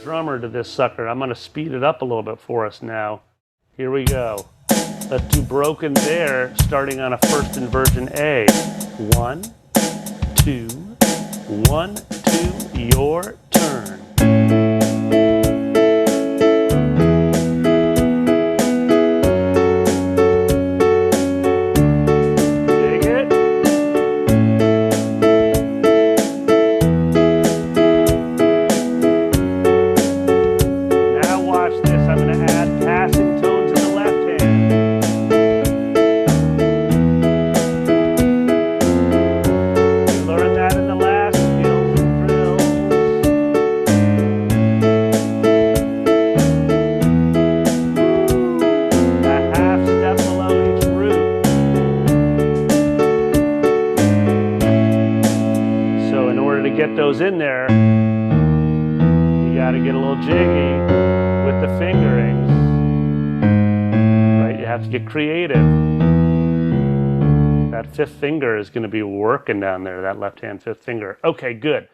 drummer to this sucker. I'm going to speed it up a little bit for us now. Here we go. Let's do broken there, starting on a first inversion A. 1, 2, 1, 2, your turn. Dig it? Now watch this. I'm going to add passing tones in the left hand. We learned that in the last skills and drills. A half step below each root. So in order to get those in there, you got to get a little jiggy with the fingerings. Right? You have to get creative. That fifth finger is going to be working down there, that left hand fifth finger. Okay, good.